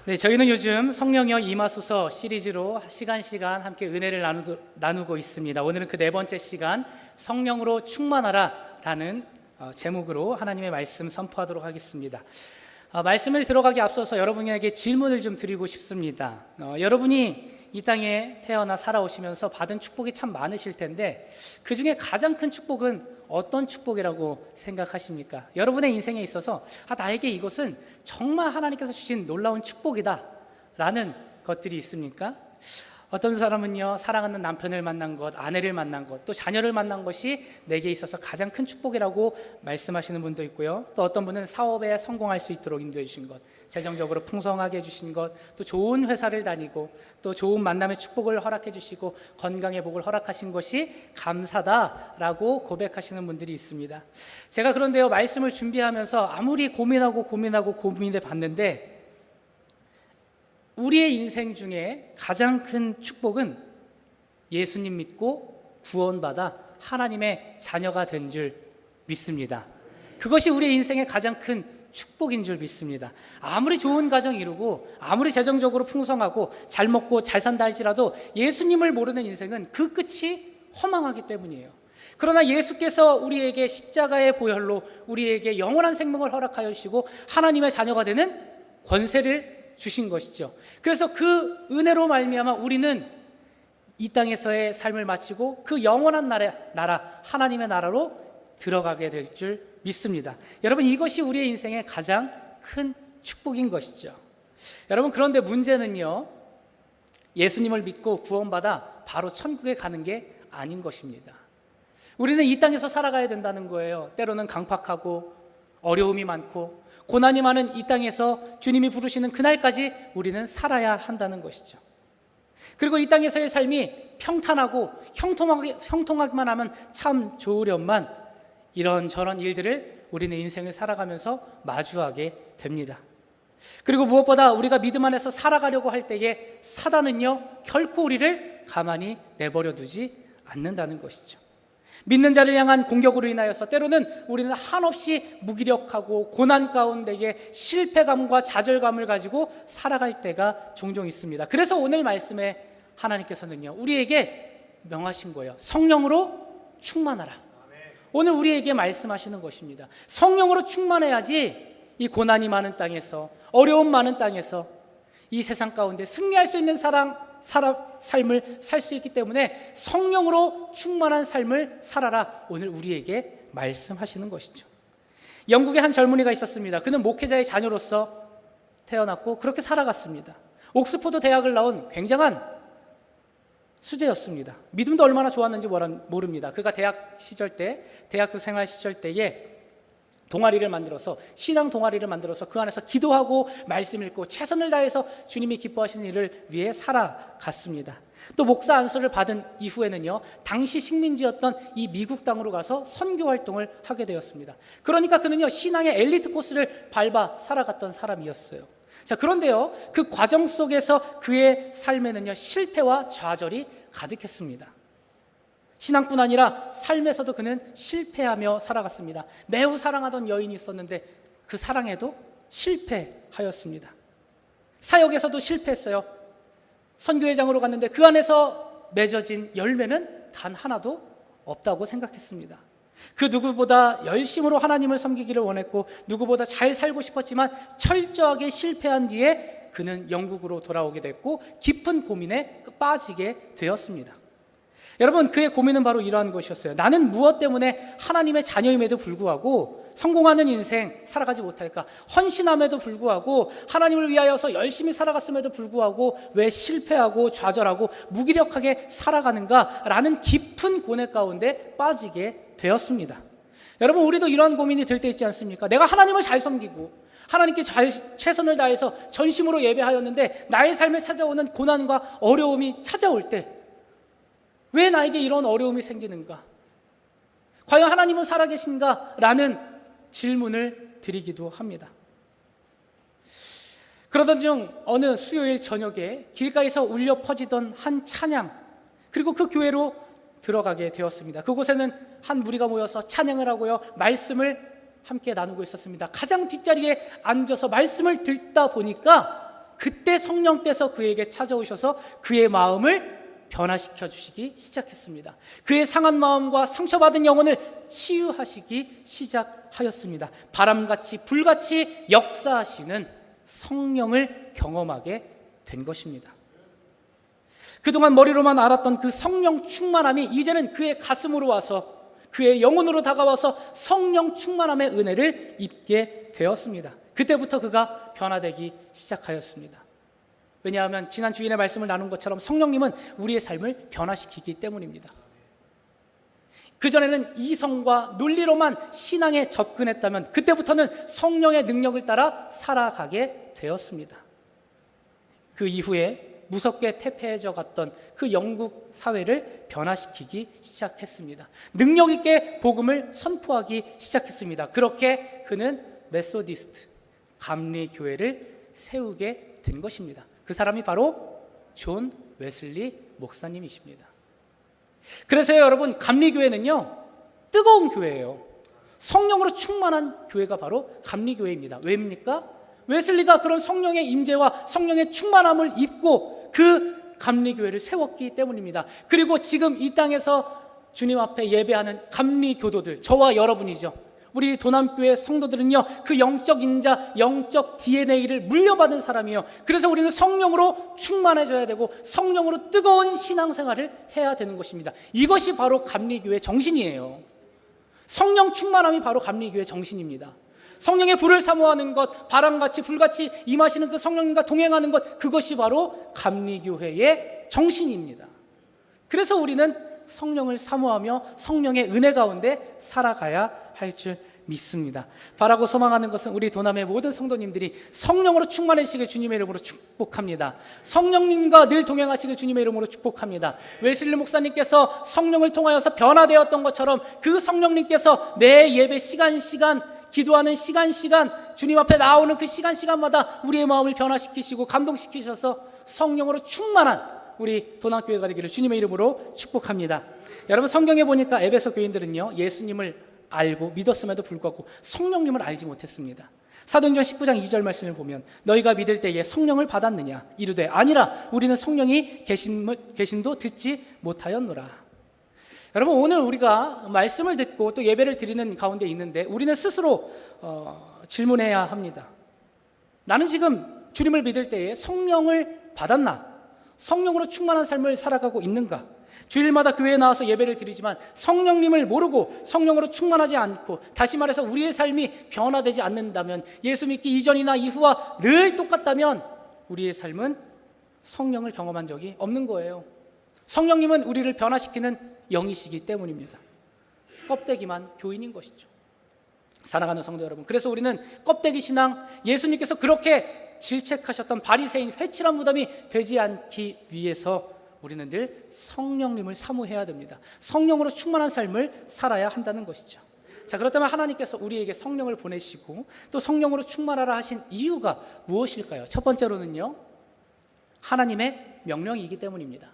네, 저희는 요즘 성령여 임하소서 시리즈로 시간 함께 은혜를 나누고 있습니다. 오늘은 그 네 번째 시간, 성령으로 충만하라 라는 제목으로 하나님의 말씀 선포하도록 하겠습니다. 말씀을 들어가기 앞서서 여러분에게 질문을 좀 드리고 싶습니다. 여러분이 이 땅에 태어나 살아오시면서 받은 축복이 참 많으실 텐데 그 중에 가장 큰 축복은 어떤 축복이라고 생각하십니까? 여러분의 인생에 있어서 나에게 이것은 정말 하나님께서 주신 놀라운 축복이다 라는 것들이 있습니까? 어떤 사람은요, 사랑하는 남편을 만난 것, 아내를 만난 것, 또 자녀를 만난 것이 내게 있어서 가장 큰 축복이라고 말씀하시는 분도 있고요. 또 어떤 분은 사업에 성공할 수 있도록 인도해 주신 것, 재정적으로 풍성하게 해주신 것, 또 좋은 회사를 다니고 또 좋은 만남의 축복을 허락해 주시고 건강의 복을 허락하신 것이 감사다라고 고백하시는 분들이 있습니다. 제가 그런데요, 말씀을 준비하면서 아무리 고민해 봤는데 우리의 인생 중에 가장 큰 축복은 예수님 믿고 구원받아 하나님의 자녀가 된 줄 믿습니다. 그것이 우리의 인생의 가장 큰 축복인 줄 믿습니다. 아무리 좋은 가정 이루고 아무리 재정적으로 풍성하고 잘 먹고 잘 산다 할지라도 예수님을 모르는 인생은 그 끝이 허망하기 때문이에요. 그러나 예수께서 우리에게 십자가의 보혈로 우리에게 영원한 생명을 허락하여 주시고 하나님의 자녀가 되는 권세를 주신 것이죠. 그래서 그 은혜로 말미암아 우리는 이 땅에서의 삶을 마치고 그 영원한 나라 하나님의 나라로 들어가게 될 줄 믿습니다. 여러분, 이것이 우리의 인생의 가장 큰 축복인 것이죠. 여러분, 그런데 문제는요, 예수님을 믿고 구원받아 바로 천국에 가는 게 아닌 것입니다. 우리는 이 땅에서 살아가야 된다는 거예요. 때로는 강팍하고 어려움이 많고 고난이 많은 이 땅에서 주님이 부르시는 그날까지 우리는 살아야 한다는 것이죠. 그리고 이 땅에서의 삶이 평탄하고 형통하기만 하면 참 좋으련만 이런저런 일들을 우리는 인생을 살아가면서 마주하게 됩니다. 그리고 무엇보다 우리가 믿음 안에서 살아가려고 할 때에 사단은요, 결코 우리를 가만히 내버려 두지 않는다는 것이죠. 믿는 자를 향한 공격으로 인하여서 때로는 우리는 한없이 무기력하고 고난 가운데에 실패감과 좌절감을 가지고 살아갈 때가 종종 있습니다. 그래서 오늘 말씀에 하나님께서는요, 우리에게 명하신 거예요. 성령으로 충만하라. 오늘 우리에게 말씀하시는 것입니다. 성령으로 충만해야지 이 고난이 많은 땅에서, 어려움 많은 땅에서 이 세상 가운데 승리할 수 있는 삶을 살 수 있기 때문에 성령으로 충만한 삶을 살아라, 오늘 우리에게 말씀하시는 것이죠. 영국에 한 젊은이가 있었습니다. 그는 목회자의 자녀로서 태어났고 그렇게 살아갔습니다. 옥스퍼드 대학을 나온 굉장한 수재였습니다. 믿음도 얼마나 좋았는지 모릅니다. 그가 대학교 생활 시절 때에 동아리를 만들어서, 신앙 동아리를 만들어서 그 안에서 기도하고 말씀 읽고 최선을 다해서 주님이 기뻐하시는 일을 위해 살아갔습니다. 또 목사 안수를 받은 이후에는요, 당시 식민지였던 이 미국 땅으로 가서 선교 활동을 하게 되었습니다. 그러니까 그는요, 신앙의 엘리트 코스를 밟아 살아갔던 사람이었어요. 자, 그런데요, 그 과정 속에서 그의 삶에는요, 실패와 좌절이 가득했습니다. 신앙뿐 아니라 삶에서도 그는 실패하며 살아갔습니다. 매우 사랑하던 여인이 있었는데 그 사랑에도 실패하였습니다. 사역에서도 실패했어요. 선교회장으로 갔는데 그 안에서 맺어진 열매는 단 하나도 없다고 생각했습니다. 그 누구보다 열심으로 하나님을 섬기기를 원했고 누구보다 잘 살고 싶었지만 철저하게 실패한 뒤에 그는 영국으로 돌아오게 됐고 깊은 고민에 빠지게 되었습니다. 여러분, 그의 고민은 바로 이러한 것이었어요. 나는 무엇 때문에 하나님의 자녀임에도 불구하고 성공하는 인생 살아가지 못할까? 헌신함에도 불구하고 하나님을 위하여서 열심히 살아갔음에도 불구하고 왜 실패하고 좌절하고 무기력하게 살아가는가? 라는 깊은 고뇌 가운데 빠지게 되었습니다. 여러분, 우리도 이러한 고민이 들 때 있지 않습니까? 내가 하나님을 잘 섬기고 하나님께 최선을 다해서 전심으로 예배하였는데 나의 삶에 찾아오는 고난과 어려움이 찾아올 때 왜 나에게 이런 어려움이 생기는가? 과연 하나님은 살아계신가? 라는 질문을 드리기도 합니다. 그러던 중 어느 수요일 저녁에 길가에서 울려 퍼지던 한 찬양, 그리고 그 교회로 들어가게 되었습니다. 그곳에는 한 무리가 모여서 찬양을 하고요, 말씀을 함께 나누고 있었습니다. 가장 뒷자리에 앉아서 말씀을 듣다 보니까 그때 성령께서 그에게 찾아오셔서 그의 마음을 변화시켜 주시기 시작했습니다. 그의 상한 마음과 상처받은 영혼을 치유하시기 시작하였습니다. 바람같이 불같이 역사하시는 성령을 경험하게 된 것입니다. 그동안 머리로만 알았던 그 성령 충만함이 이제는 그의 가슴으로 와서 그의 영혼으로 다가와서 성령 충만함의 은혜를 입게 되었습니다. 그때부터 그가 변화되기 시작하였습니다. 왜냐하면 지난 주일에 말씀을 나눈 것처럼 성령님은 우리의 삶을 변화시키기 때문입니다. 그전에는 이성과 논리로만 신앙에 접근했다면 그때부터는 성령의 능력을 따라 살아가게 되었습니다. 그 이후에 무섭게 퇴폐해져 갔던 그 영국 사회를 변화시키기 시작했습니다. 능력 있게 복음을 선포하기 시작했습니다. 그렇게 그는 메소디스트 감리교회를 세우게 된 것입니다. 그 사람이 바로 존 웨슬리 목사님이십니다. 그래서 여러분, 감리교회는요 뜨거운 교회예요. 성령으로 충만한 교회가 바로 감리교회입니다. 왜입니까? 웨슬리가 그런 성령의 임재와 성령의 충만함을 입고 그 감리교회를 세웠기 때문입니다. 그리고 지금 이 땅에서 주님 앞에 예배하는 감리교도들, 저와 여러분이죠. 우리 도남교회 성도들은요 그 영적 인자, 영적 DNA를 물려받은 사람이에요. 그래서 우리는 성령으로 충만해져야 되고 성령으로 뜨거운 신앙생활을 해야 되는 것입니다. 이것이 바로 감리교회 정신이에요. 성령 충만함이 바로 감리교회 정신입니다. 성령의 불을 사모하는 것, 바람같이 불같이 임하시는 그 성령님과 동행하는 것, 그것이 바로 감리교회의 정신입니다. 그래서 우리는 성령을 사모하며 성령의 은혜 가운데 살아가야 할 줄 믿습니다. 바라고 소망하는 것은 우리 도남의 모든 성도님들이 성령으로 충만하시길 주님의 이름으로 축복합니다. 성령님과 늘 동행하시길 주님의 이름으로 축복합니다. 웨슬리 목사님께서 성령을 통하여서 변화되었던 것처럼 그 성령님께서 내 예배 시간 기도하는 시간 주님 앞에 나오는 그 시간마다 우리의 마음을 변화시키시고 감동시키셔서 성령으로 충만한 우리 도남교회가 되기를 주님의 이름으로 축복합니다. 여러분, 성경에 보니까 에베소 교인들은요 예수님을 알고 믿었음에도 불구하고 성령님을 알지 못했습니다. 사도행전 19장 2절 말씀을 보면 너희가 믿을 때에 성령을 받았느냐 이르되 아니라 우리는 성령이 계심도 듣지 못하였노라. 여러분, 오늘 우리가 말씀을 듣고 또 예배를 드리는 가운데 있는데 우리는 스스로 질문해야 합니다. 나는 지금 주님을 믿을 때에 성령을 받았나? 성령으로 충만한 삶을 살아가고 있는가? 주일마다 교회에 나와서 예배를 드리지만 성령님을 모르고 성령으로 충만하지 않고, 다시 말해서 우리의 삶이 변화되지 않는다면, 예수 믿기 이전이나 이후와 늘 똑같다면 우리의 삶은 성령을 경험한 적이 없는 거예요. 성령님은 우리를 변화시키는 영이시기 때문입니다. 껍데기만 교인인 것이죠. 사랑하는 성도 여러분, 그래서 우리는 껍데기 신앙, 예수님께서 그렇게 질책하셨던 바리새인 회칠한 무덤이 되지 않기 위해서 우리는 늘 성령님을 사모해야 됩니다. 성령으로 충만한 삶을 살아야 한다는 것이죠. 자, 그렇다면 하나님께서 우리에게 성령을 보내시고 또 성령으로 충만하라 하신 이유가 무엇일까요? 첫 번째로는요, 하나님의 명령이기 때문입니다.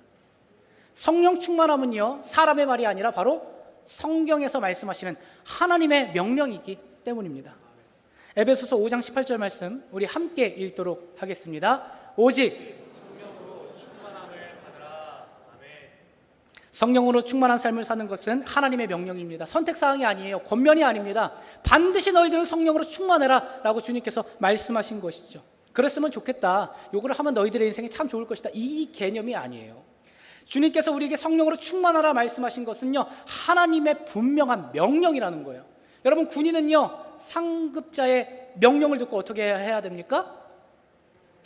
성령 충만함은요, 사람의 말이 아니라 바로 성경에서 말씀하시는 하나님의 명령이기 때문입니다. 에베소서 5장 18절 말씀 우리 함께 읽도록 하겠습니다. 오직 성령으로 충만한 삶을 사는 것은 하나님의 명령입니다. 선택사항이 아니에요. 권면이 아닙니다. 반드시 너희들은 성령으로 충만해라 라고 주님께서 말씀하신 것이죠. 그랬으면 좋겠다, 요거를 하면 너희들의 인생이 참 좋을 것이다, 이 개념이 아니에요. 주님께서 우리에게 성령으로 충만하라 말씀하신 것은요, 하나님의 분명한 명령이라는 거예요. 여러분, 군인은요 상급자의 명령을 듣고 어떻게 해야 됩니까?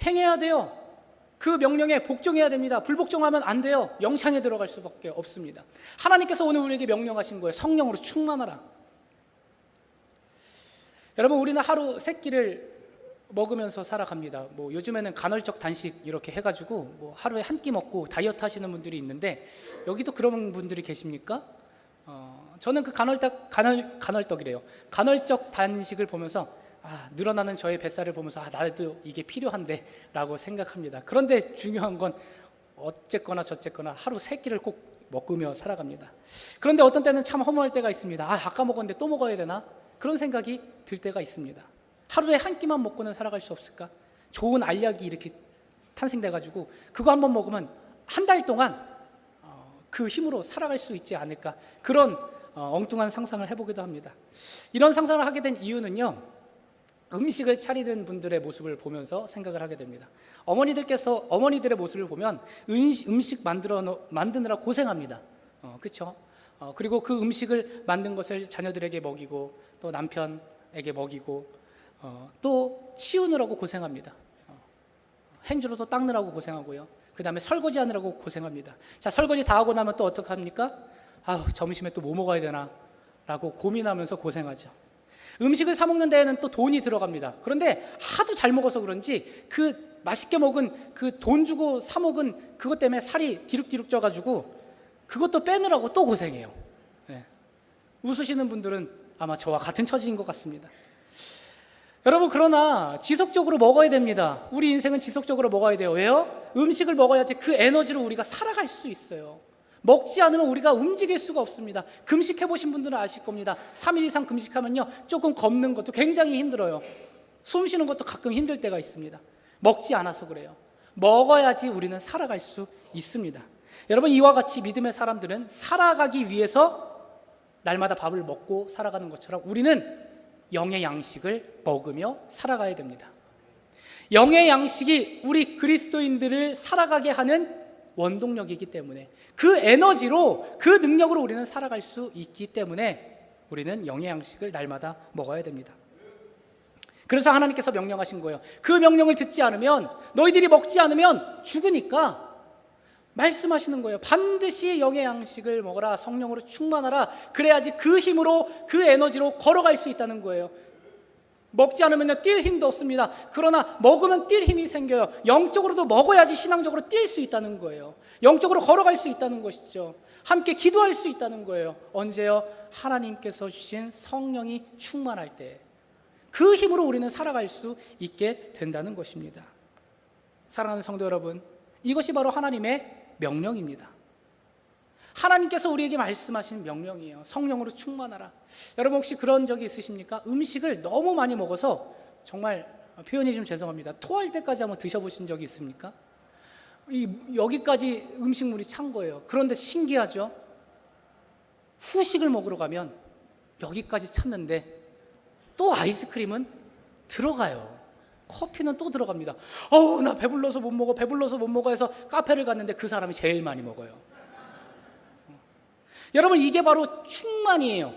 행해야 돼요. 그 명령에 복종해야 됩니다. 불복종하면 안 돼요. 영창에 들어갈 수밖에 없습니다. 하나님께서 오늘 우리에게 명령하신 거예요. 성령으로 충만하라. 여러분, 우리는 하루 3끼를 먹으면서 살아갑니다. 뭐 요즘에는 간헐적 단식 이렇게 해가지고 뭐 하루에 한 끼 먹고 다이어트 하시는 분들이 있는데, 여기도 그런 분들이 계십니까? 저는 그 간헐떡이래요. 간헐적 단식을 보면서 늘어나는 저의 뱃살을 보면서 나도 이게 필요한데 라고 생각합니다. 그런데 중요한 건 어쨌거나 저쨌거나 하루 3끼를 꼭 먹으며 살아갑니다. 그런데 어떤 때는 참 허무할 때가 있습니다. 아까 먹었는데 또 먹어야 되나? 그런 생각이 들 때가 있습니다. 하루에 한 끼만 먹고는 살아갈 수 없을까? 좋은 알약이 이렇게 탄생돼가지고 그거 한번 먹으면 한 달 동안 그 힘으로 살아갈 수 있지 않을까, 그런 엉뚱한 상상을 해보기도 합니다. 이런 상상을 하게 된 이유는요, 음식을 차리는 분들의 모습을 보면서 생각을 하게 됩니다. 어머니들의 모습을 보면 음식 만드느라 고생합니다. 그렇죠? 그리고 그 음식을 만든 것을 자녀들에게 먹이고 또 남편에게 먹이고 또 치우느라고 고생합니다. 행주로 또 닦느라고 고생하고요. 그 다음에 설거지하느라고 고생합니다. 자, 설거지 다 하고 나면 또 어떡합니까? 점심에 또 뭐 먹어야 되나 라고 고민하면서 고생하죠. 음식을 사 먹는 데에는 또 돈이 들어갑니다. 그런데 하도 잘 먹어서 그런지 그 맛있게 먹은 그 돈 주고 사 먹은 그것 때문에 살이 디룩디룩 쪄가지고 그것도 빼느라고 또 고생해요. 네. 웃으시는 분들은 아마 저와 같은 처지인 것 같습니다. 여러분, 그러나 지속적으로 먹어야 됩니다. 우리 인생은 지속적으로 먹어야 돼요. 왜요? 음식을 먹어야지 그 에너지로 우리가 살아갈 수 있어요. 먹지 않으면 우리가 움직일 수가 없습니다. 금식해 보신 분들은 아실 겁니다. 3일 이상 금식하면요, 조금 걷는 것도 굉장히 힘들어요. 숨 쉬는 것도 가끔 힘들 때가 있습니다. 먹지 않아서 그래요. 먹어야지 우리는 살아갈 수 있습니다. 여러분, 이와 같이 믿음의 사람들은 살아가기 위해서 날마다 밥을 먹고 살아가는 것처럼 우리는 영의 양식을 먹으며 살아가야 됩니다. 영의 양식이 우리 그리스도인들을 살아가게 하는 원동력이기 때문에, 그 에너지로, 그 능력으로 우리는 살아갈 수 있기 때문에 우리는 영의 양식을 날마다 먹어야 됩니다. 그래서 하나님께서 명령하신 거예요. 그 명령을 듣지 않으면, 너희들이 먹지 않으면 죽으니까 말씀하시는 거예요. 반드시 영의 양식을 먹어라, 성령으로 충만하라. 그래야지 그 힘으로, 그 에너지로 걸어갈 수 있다는 거예요. 먹지 않으면요, 뛸 힘도 없습니다. 그러나 먹으면 뛸 힘이 생겨요. 영적으로도 먹어야지 신앙적으로 뛸 수 있다는 거예요. 영적으로 걸어갈 수 있다는 것이죠. 함께 기도할 수 있다는 거예요. 언제요? 하나님께서 주신 성령이 충만할 때, 그 힘으로 우리는 살아갈 수 있게 된다는 것입니다. 사랑하는 성도 여러분, 이것이 바로 하나님의 명령입니다. 하나님께서 우리에게 말씀하신 명령이에요. 성령으로 충만하라. 여러분, 혹시 그런 적이 있으십니까? 음식을 너무 많이 먹어서 정말, 표현이 좀 죄송합니다, 토할 때까지 한번 드셔보신 적이 있습니까? 여기까지 음식물이 찬 거예요. 그런데 신기하죠? 후식을 먹으러 가면 여기까지 찼는데 또 아이스크림은 들어가요. 커피는 또 들어갑니다. 나 배불러서 못 먹어 해서 카페를 갔는데 그 사람이 제일 많이 먹어요. 여러분, 이게 바로 충만이에요.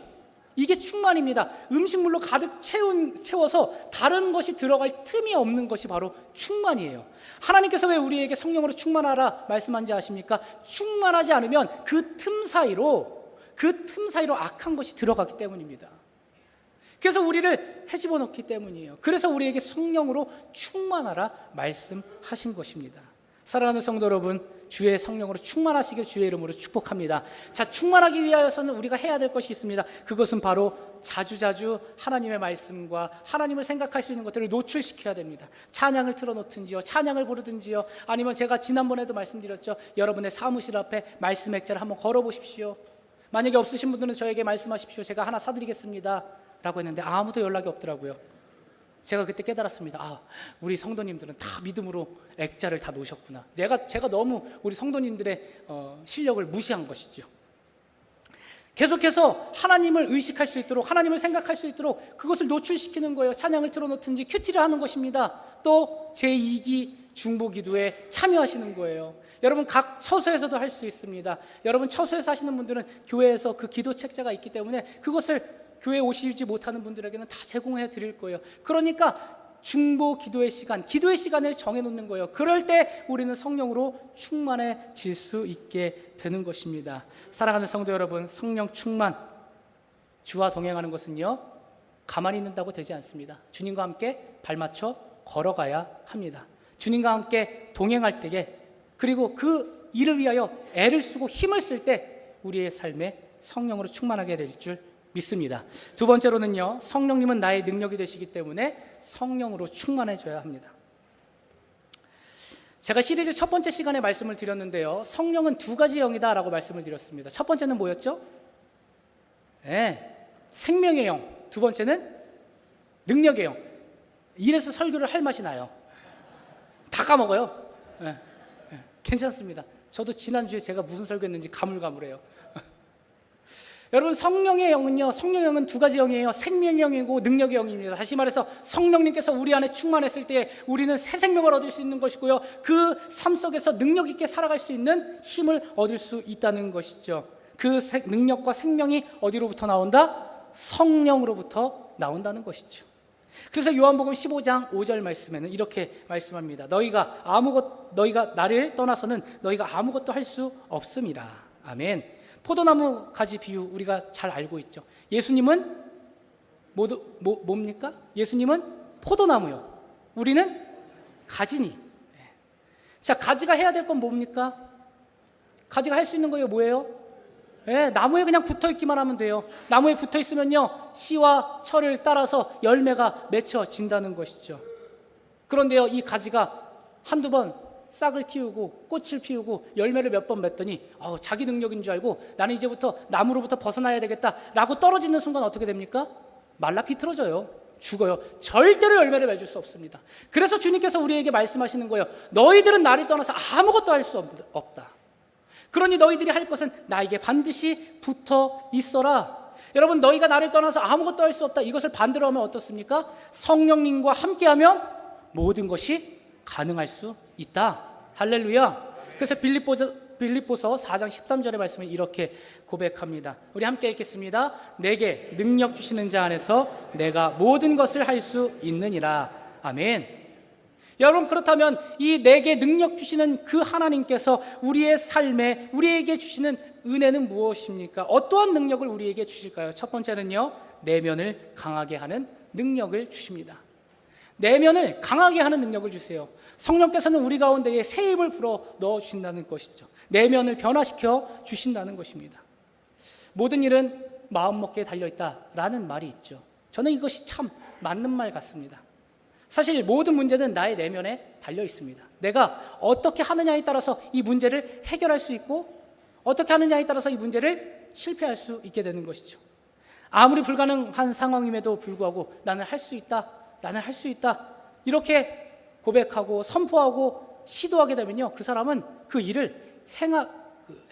이게 충만입니다. 음식물로 가득 채워서 다른 것이 들어갈 틈이 없는 것이 바로 충만이에요. 하나님께서 왜 우리에게 성령으로 충만하라 말씀한지 아십니까? 충만하지 않으면 그 틈 사이로 악한 것이 들어가기 때문입니다. 그래서 우리를 헤집어 놓기 때문이에요. 그래서 우리에게 성령으로 충만하라 말씀하신 것입니다. 사랑하는 성도 여러분, 주의 성령으로 충만하시길 주의 이름으로 축복합니다. 자, 충만하기 위하여서는 우리가 해야 될 것이 있습니다. 그것은 바로 자주자주 하나님의 말씀과 하나님을 생각할 수 있는 것들을 노출시켜야 됩니다. 찬양을 틀어놓든지요, 찬양을 부르든지요, 아니면 제가 지난번에도 말씀드렸죠, 여러분의 사무실 앞에 말씀 액자를 한번 걸어보십시오. 만약에 없으신 분들은 저에게 말씀하십시오. 제가 하나 사드리겠습니다 라고 했는데 아무도 연락이 없더라고요. 제가 그때 깨달았습니다. 우리 성도님들은 다 믿음으로 액자를 다 놓으셨구나. 제가 너무 우리 성도님들의 실력을 무시한 것이죠. 계속해서 하나님을 의식할 수 있도록, 하나님을 생각할 수 있도록 그것을 노출시키는 거예요. 찬양을 틀어놓든지 큐티를 하는 것입니다. 또 제2기 중보기도에 참여하시는 거예요. 여러분, 각 처소에서도 할 수 있습니다. 여러분, 처소에서 하시는 분들은 교회에서 그 기도 책자가 있기 때문에 그것을 교회에 오시지 못하는 분들에게는 다 제공해 드릴 거예요. 그러니까 중보 기도의 시간을 정해놓는 거예요. 그럴 때 우리는 성령으로 충만해질 수 있게 되는 것입니다. 사랑하는 성도 여러분, 성령 충만, 주와 동행하는 것은요, 가만히 있는다고 되지 않습니다. 주님과 함께 발맞춰 걸어가야 합니다. 주님과 함께 동행할 때에, 그리고 그 일을 위하여 애를 쓰고 힘을 쓸 때 우리의 삶에 성령으로 충만하게 될 줄 믿습니다. 두 번째로는요, 성령님은 나의 능력이 되시기 때문에 성령으로 충만해져야 합니다. 제가 시리즈 첫 번째 시간에 말씀을 드렸는데요, 성령은 두 가지 영이다 라고 말씀을 드렸습니다. 첫 번째는 뭐였죠? 생명의 영. 두 번째는 능력의 영. 이래서 설교를 할 맛이 나요. 다 까먹어요. 예, 예, 괜찮습니다. 저도 지난주에 제가 무슨 설교했는지 가물가물해요. 여러분, 성령의 영은요, 성령의 영은 두 가지 영이에요. 생명의 영이고 능력의 영입니다. 다시 말해서 성령님께서 우리 안에 충만했을 때 우리는 새 생명을 얻을 수 있는 것이고요, 그 삶 속에서 능력 있게 살아갈 수 있는 힘을 얻을 수 있다는 것이죠. 그 능력과 생명이 어디로부터 나온다? 성령으로부터 나온다는 것이죠. 그래서 요한복음 15장 5절 말씀에는 이렇게 말씀합니다. 너희가 나를 떠나서는 너희가 아무것도 할 수 없음이라. 아멘. 포도나무 가지 비유 우리가 잘 알고 있죠. 예수님은 뭡니까? 예수님은 포도나무요, 우리는 가지니. 자, 가지가 해야 될 건 뭡니까? 가지가 할 수 있는 거예요, 뭐예요? 나무에 그냥 붙어 있기만 하면 돼요. 나무에 붙어 있으면요, 씨와 철을 따라서 열매가 맺혀진다는 것이죠. 그런데요, 이 가지가 한두 번 싹을 틔우고 꽃을 피우고 열매를 몇 번 맺더니 자기 능력인 줄 알고 나는 이제부터 나무로부터 벗어나야 되겠다라고 떨어지는 순간 어떻게 됩니까? 말라 비틀어져요. 죽어요. 절대로 열매를 맺을 수 없습니다. 그래서 주님께서 우리에게 말씀하시는 거예요. 너희들은 나를 떠나서 아무것도 할 수 없다. 그러니 너희들이 할 것은 나에게 반드시 붙어 있어라. 여러분, 너희가 나를 떠나서 아무것도 할 수 없다, 이것을 반대로 하면 어떻습니까? 성령님과 함께하면 모든 것이 가능할 수 있다. 할렐루야. 그래서 빌립보서 4장 13절의 말씀을 이렇게 고백합니다. 우리 함께 읽겠습니다. 내게 능력 주시는 자 안에서 내가 모든 것을 할 수 있느니라. 아멘. 여러분, 그렇다면 이 내게 능력 주시는 그 하나님께서 우리의 삶에 우리에게 주시는 은혜는 무엇입니까? 어떠한 능력을 우리에게 주실까요? 첫 번째는요, 내면을 강하게 하는 능력을 주십니다. 내면을 강하게 하는 능력을 주세요. 성령께서는 우리 가운데에 새 힘을 불어 넣어 주신다는 것이죠. 내면을 변화시켜 주신다는 것입니다. 모든 일은 마음먹기에 달려있다라는 말이 있죠. 저는 이것이 참 맞는 말 같습니다. 사실 모든 문제는 나의 내면에 달려 있습니다. 내가 어떻게 하느냐에 따라서 이 문제를 해결할 수 있고, 어떻게 하느냐에 따라서 이 문제를 실패할 수 있게 되는 것이죠. 아무리 불가능한 상황임에도 불구하고 나는 할 수 있다, 나는 할 수 있다, 이렇게 고백하고 선포하고 시도하게 되면요, 그 사람은 그 일을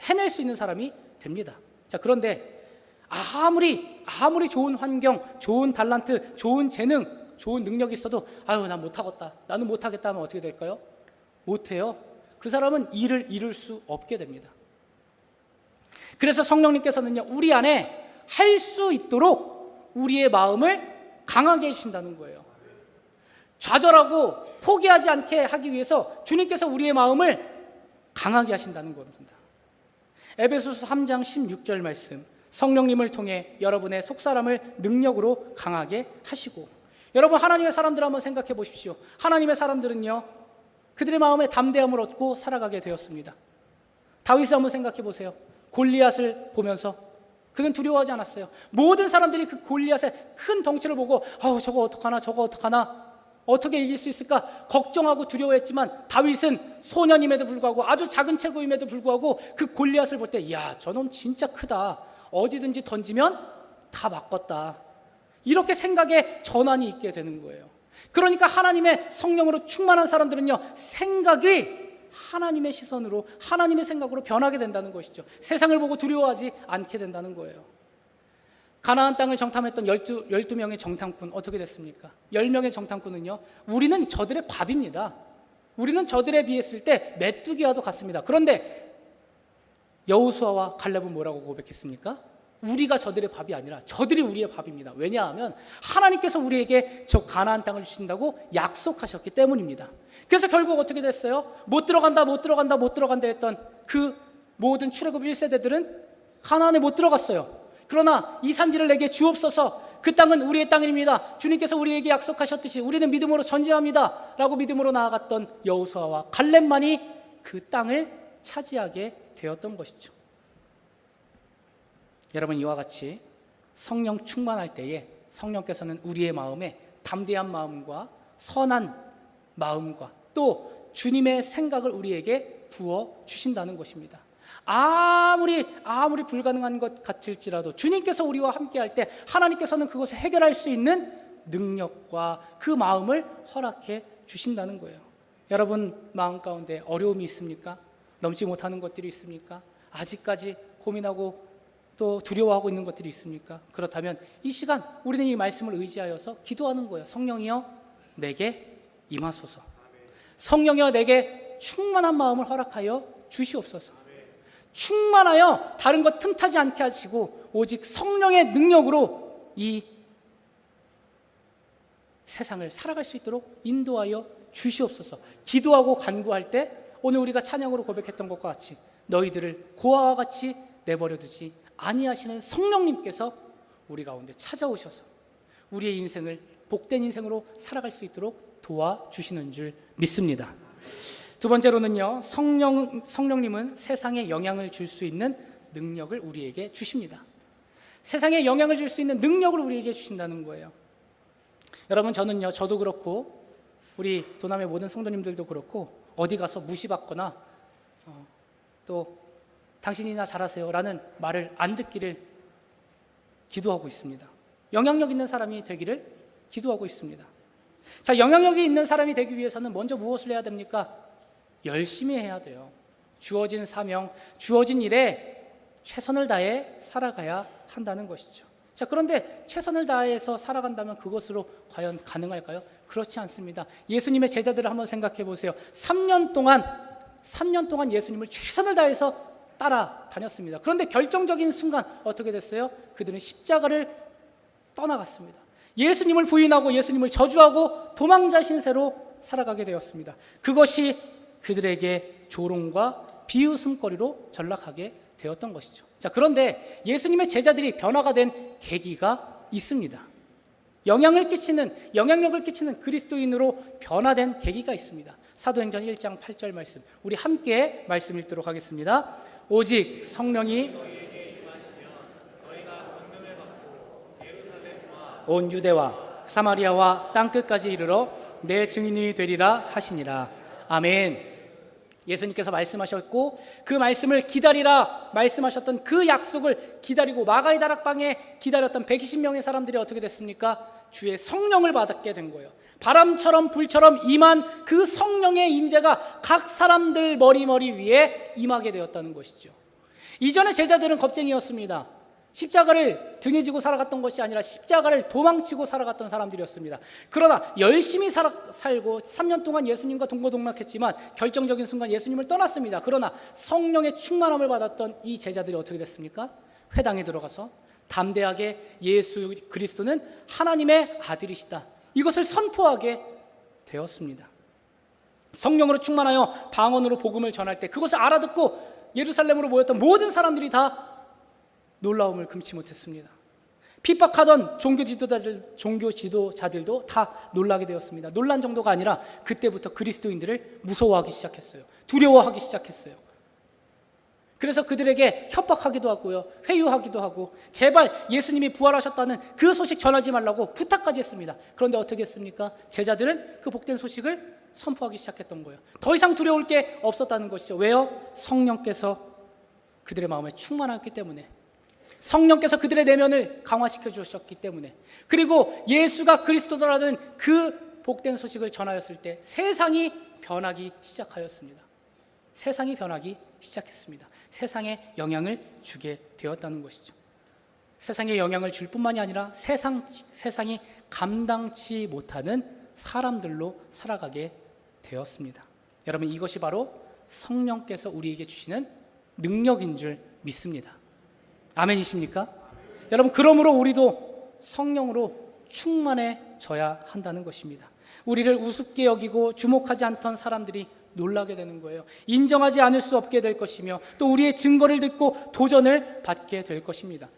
해낼 수 있는 사람이 됩니다. 자, 그런데 아무리 좋은 환경, 좋은 달란트, 좋은 재능, 좋은 능력이 있어도 난 못하겠다, 나는 못하겠다 하면 어떻게 될까요? 못해요. 그 사람은 일을 이룰 수 없게 됩니다. 그래서 성령님께서는요, 우리 안에 할 수 있도록 우리의 마음을 강하게 해주신다는 거예요. 좌절하고 포기하지 않게 하기 위해서 주님께서 우리의 마음을 강하게 하신다는 겁니다. 에베소서 3장 16절 말씀, 성령님을 통해 여러분의 속사람을 능력으로 강하게 하시고. 여러분, 하나님의 사람들 한번 생각해 보십시오. 하나님의 사람들은요, 그들의 마음에 담대함을 얻고 살아가게 되었습니다. 다윗을 한번 생각해 보세요. 골리앗을 보면서 그는 두려워하지 않았어요. 모든 사람들이 그 골리앗의 큰 덩치를 보고 저거 어떡하나 어떻게 이길 수 있을까 걱정하고 두려워했지만, 다윗은 소년임에도 불구하고 아주 작은 체구임에도 불구하고 그 골리앗을 볼 때 저놈 진짜 크다, 어디든지 던지면 다 맞겠다, 이렇게 생각에 전환이 있게 되는 거예요. 그러니까 하나님의 성령으로 충만한 사람들은요, 생각이 하나님의 시선으로, 하나님의 생각으로 변하게 된다는 것이죠. 세상을 보고 두려워하지 않게 된다는 거예요. 가나안 땅을 정탐했던 12명의 정탐꾼 어떻게 됐습니까? 10명의 정탐꾼은요, 우리는 저들의 밥입니다. 우리는 저들에 비했을 때 메뚜기와도 같습니다. 그런데 여호수아와 갈렙은 뭐라고 고백했습니까? 우리가 저들의 밥이 아니라 저들이 우리의 밥입니다. 왜냐하면 하나님께서 우리에게 저 가나안 땅을 주신다고 약속하셨기 때문입니다. 그래서 결국 어떻게 됐어요? 못 들어간다 했던 그 모든 출애굽 1세대들은 가나안에 못 들어갔어요. 그러나 이 산지를 내게 주옵소서, 그 땅은 우리의 땅입니다, 주님께서 우리에게 약속하셨듯이 우리는 믿음으로 전진합니다 라고 믿음으로 나아갔던 여호수아와 갈렙만이 그 땅을 차지하게 되었던 것이죠. 여러분, 이와 같이 성령 충만할 때에 성령께서는 우리의 마음에 담대한 마음과 선한 마음과 또 주님의 생각을 우리에게 부어 주신다는 것입니다. 아무리 불가능한 것 같을지라도 주님께서 우리와 함께할 때 하나님께서는 그것을 해결할 수 있는 능력과 그 마음을 허락해 주신다는 거예요. 여러분 마음 가운데 어려움이 있습니까? 넘지 못하는 것들이 있습니까? 아직까지 고민하고 또 두려워하고 있는 것들이 있습니까? 그렇다면 이 시간 우리는 이 말씀을 의지하여서 기도하는 거예요. 성령이여 내게 임하소서. 성령이여 내게 충만한 마음을 허락하여 주시옵소서. 충만하여 다른 것 틈타지 않게 하시고 오직 성령의 능력으로 이 세상을 살아갈 수 있도록 인도하여 주시옵소서. 기도하고 간구할 때 오늘 우리가 찬양으로 고백했던 것과 같이 너희들을 고아와 같이 내버려 두지 아니하시는 성령님께서 우리 가운데 찾아오셔서 우리의 인생을 복된 인생으로 살아갈 수 있도록 도와주시는 줄 믿습니다. 두 번째로는요, 성령님은 세상에 영향을 줄 수 있는 능력을 우리에게 주십니다. 세상에 영향을 줄 수 있는 능력을 우리에게 주신다는 거예요. 여러분, 저도 그렇고 우리 도남의 모든 성도님들도 그렇고 어디 가서 무시받거나 또 당신이나 잘하세요 라는 말을 안 듣기를 기도하고 있습니다. 영향력 있는 사람이 되기를 기도하고 있습니다. 자, 영향력이 있는 사람이 되기 위해서는 먼저 무엇을 해야 됩니까? 열심히 해야 돼요. 주어진 사명, 주어진 일에 최선을 다해 살아가야 한다는 것이죠. 자, 그런데 최선을 다해서 살아간다면 그것으로 과연 가능할까요? 그렇지 않습니다. 예수님의 제자들을 한번 생각해 보세요. 3년 동안 예수님을 최선을 다해서 따라다녔습니다. 그런데 결정적인 순간 어떻게 됐어요? 그들은 십자가를 떠나갔습니다. 예수님을 부인하고 예수님을 저주하고 도망자 신세로 살아가게 되었습니다. 그것이 그들에게 조롱과 비웃음거리로 전락하게 되었던 것이죠. 자, 그런데 예수님의 제자들이 변화가 된 계기가 있습니다. 영향력을 끼치는 그리스도인으로 변화된 계기가 있습니다. 사도행전 1장 8절 말씀, 우리 함께 말씀 읽도록 하겠습니다. 오직 성령이 온 유대와 사마리아와 땅끝까지 이르러 내 증인이 되리라 하시니라. 아멘. 예수님께서 말씀하셨고 그 말씀을 기다리라 말씀하셨던 그 약속을 기다리고 마가의 다락방에 기다렸던 120명의 사람들이 어떻게 됐습니까? 주의 성령을 받게 된 거예요. 바람처럼 불처럼 임한 그 성령의 임재가 각 사람들 머리 위에 임하게 되었다는 것이죠. 이전에 제자들은 겁쟁이였습니다. 십자가를 등에 지고 살아갔던 것이 아니라 십자가를 도망치고 살아갔던 사람들이었습니다. 그러나 열심히 살고 3년 동안 예수님과 동고동락했지만 결정적인 순간 예수님을 떠났습니다. 그러나 성령의 충만함을 받았던 이 제자들이 어떻게 됐습니까? 회당에 들어가서 담대하게 예수 그리스도는 하나님의 아들이시다, 이것을 선포하게 되었습니다. 성령으로 충만하여 방언으로 복음을 전할 때 그것을 알아듣고 예루살렘으로 모였던 모든 사람들이 다 놀라움을 금치 못했습니다. 핍박하던 종교 지도자들도 다 놀라게 되었습니다. 놀란 정도가 아니라 그때부터 그리스도인들을 무서워하기 시작했어요. 두려워하기 시작했어요. 그래서 그들에게 협박하기도 하고요, 회유하기도 하고 제발 예수님이 부활하셨다는 그 소식 전하지 말라고 부탁까지 했습니다. 그런데 어떻게 했습니까? 제자들은 그 복된 소식을 선포하기 시작했던 거예요. 더 이상 두려울 게 없었다는 것이죠. 왜요? 성령께서 그들의 마음에 충만하기 때문에, 성령께서 그들의 내면을 강화시켜 주셨기 때문에, 그리고 예수가 그리스도라는 그 복된 소식을 전하였을 때 세상이 변하기 시작하였습니다. 세상이 변하기 시작했습니다. 세상에 영향을 주게 되었다는 것이죠. 세상에 영향을 줄 뿐만이 아니라 세상이 감당치 못하는 사람들로 살아가게 되었습니다. 여러분, 이것이 바로 성령께서 우리에게 주시는 능력인 줄 믿습니다. 아멘이십니까? 여러분, 그러므로 우리도 성령으로 충만해져야 한다는 것입니다. 우리를 우습게 여기고 주목하지 않던 사람들이 놀라게 되는 거예요. 인정하지 않을 수 없게 될 것이며 또 우리의 증거를 듣고 도전을 받게 될 것입니다.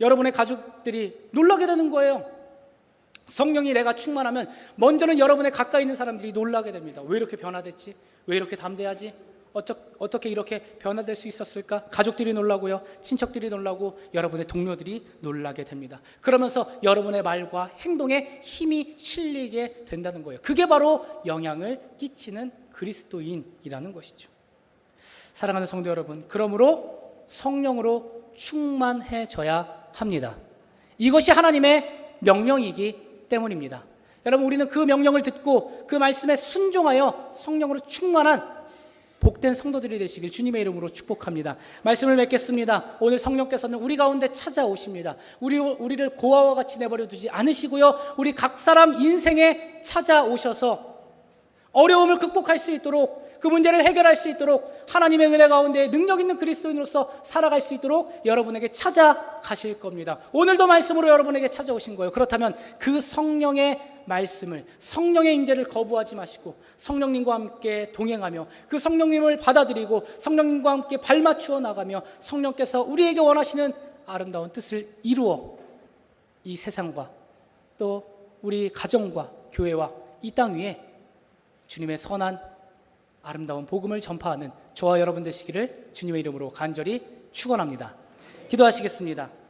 여러분의 가족들이 놀라게 되는 거예요. 성령이 내가 충만하면 먼저는 여러분의 가까이 있는 사람들이 놀라게 됩니다. 왜 이렇게 변화됐지? 왜 이렇게 담대하지? 어떻게 이렇게 변화될 수 있었을까? 가족들이 놀라고요, 친척들이 놀라고 여러분의 동료들이 놀라게 됩니다. 그러면서 여러분의 말과 행동에 힘이 실리게 된다는 거예요. 그게 바로 영향을 끼치는 그리스도인이라는 것이죠. 사랑하는 성도 여러분, 그러므로 성령으로 충만해져야 합니다. 이것이 하나님의 명령이기 때문입니다. 여러분, 우리는 그 명령을 듣고 그 말씀에 순종하여 성령으로 충만한 복된 성도들이 되시길 주님의 이름으로 축복합니다. 말씀을 맺겠습니다. 오늘 성령께서는 우리 가운데 찾아오십니다. 우리를 고아와 같이 내버려 두지 않으시고요, 우리 각 사람 인생에 찾아오셔서 어려움을 극복할 수 있도록, 그 문제를 해결할 수 있도록, 하나님의 은혜 가운데 능력 있는 그리스도인으로서 살아갈 수 있도록 여러분에게 찾아가실 겁니다. 오늘도 말씀으로 여러분에게 찾아오신 거예요. 그렇다면 그 성령의 말씀을, 성령의 임재를 거부하지 마시고 성령님과 함께 동행하며 그 성령님을 받아들이고 성령님과 함께 발맞추어 나가며 성령께서 우리에게 원하시는 아름다운 뜻을 이루어 이 세상과 또 우리 가정과 교회와 이 땅 위에 주님의 선한 아름다운 복음을 전파하는 저와 여러분 되시기를 주님의 이름으로 간절히 축원합니다. 기도하시겠습니다.